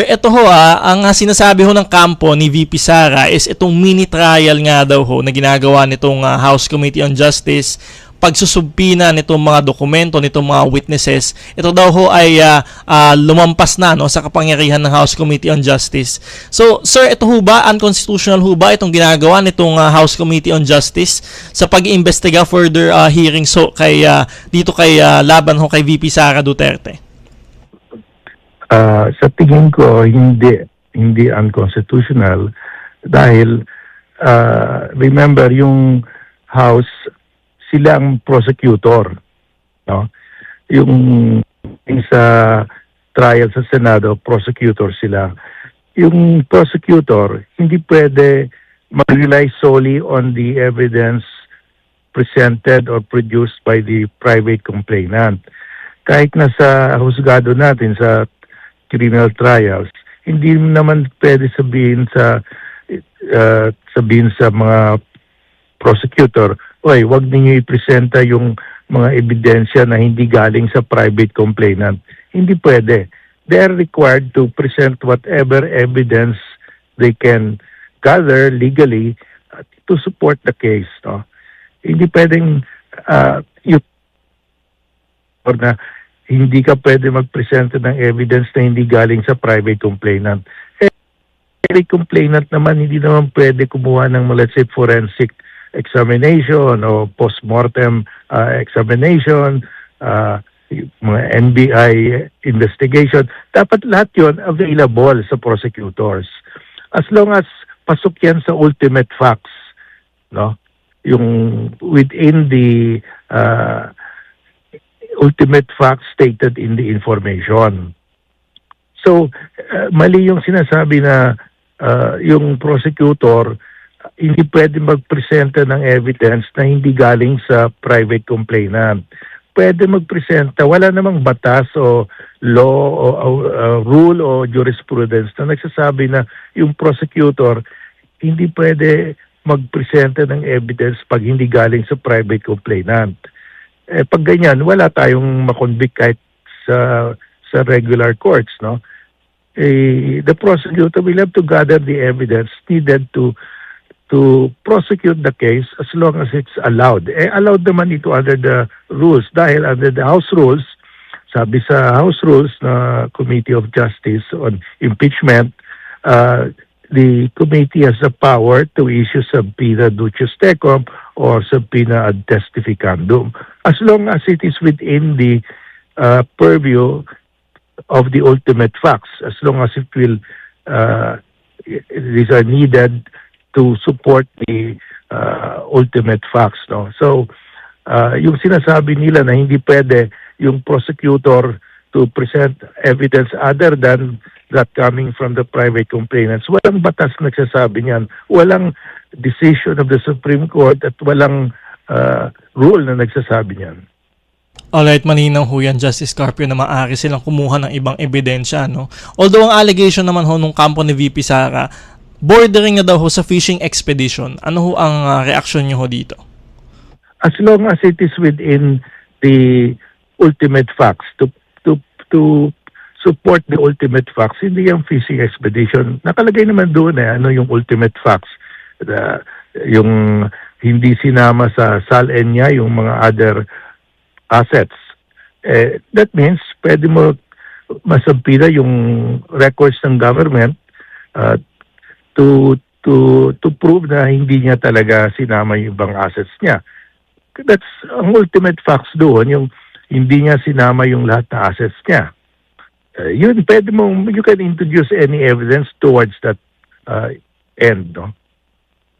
Ito ho ang sinasabi ho ng kampo ni VP Sara is itong mini trial nga daw ho na ginagawa nitong House Committee on Justice, pagsusubpina nitong mga dokumento, nitong mga witnesses. Ito daw ho ay lumampas na no, sa kapangyarihan ng House Committee on Justice. So, sir, ito ho ba, unconstitutional ho ba itong ginagawa nitong House Committee on Justice sa pag-iimbestiga further hearings ho kay, dito kay laban ho kay VP Sara Duterte? Sa tingin ko, hindi unconstitutional dahil remember yung House, sila ang prosecutor, no? Yung sa trial sa Senado, prosecutor sila. Yung prosecutor hindi pwede mag-rely solely on the evidence presented or produced by the private complainant. Kahit na sa husgado natin sa criminal trials, hindi naman pwede sabihin sa mga prosecutor, oy, wag niyo ipresenta yung mga ebidensya na hindi galing sa private complainant. Hindi pwede. They are required to present whatever evidence they can gather legally to support the case. No? Hindi pwedeng or na hindi ka pwede mag-present ng evidence na hindi galing sa private complainant. Private complainant naman, hindi naman pwede kumuha ng, let's say, forensic examination o post-mortem examination, mga NBI investigation. Dapat lahat yon available sa prosecutors. As long as pasok yan sa ultimate facts, no? Yung within the ultimate facts stated in the information. So, mali yung sinasabi na yung prosecutor hindi pwede magpresenta ng evidence na hindi galing sa private complainant. Pwede magpresenta, wala namang batas o law o rule o jurisprudence na nagsasabi na yung prosecutor hindi pwede magpresenta ng evidence pag hindi galing sa private complainant. Pag ganyan, wala tayong makonvict kahit sa regular courts, no? The prosecutor will have to gather the evidence needed to prosecute the case as long as it's allowed. Allowed naman ito under the rules dahil under the House rules, sabi sa House rules na Committee of Justice on Impeachment, the committee has the power to issue subpoena duces tecum or subpoena ad testificandum, as long as it is within the purview of the ultimate facts, as long as it will these are needed to support the ultimate facts. No? So, yung sinasabi nila na hindi pwede yung prosecutor to present evidence other than that coming from the private complainants. Walang batas nagsasabi niyan. Walang decision of the Supreme Court at walang rule na nagsasabi niyan. Alright, malinaw ho yan, Justice Carpio, na maaari silang kumuha ng ibang ebidensya. No? Although ang allegation naman ho nung kampo ni VP Sara, bordering na daw ho sa fishing expedition. Ano ho ang reaksyon niyo ho dito? As long as it is within the ultimate facts, to support the ultimate facts, hindi yung fishing expedition. Nakalagay naman doon ano yung ultimate facts. Yung hindi sinama sa SAL-ENIA, yung mga other assets. That means pwede mo masampida yung records ng government to prove na hindi niya talaga sinama yung ibang assets niya. That's ang ultimate facts doon, yung hindi niya sinama yung lahat na assets niya. Yun, pwede mo, you can introduce any evidence towards that end, no?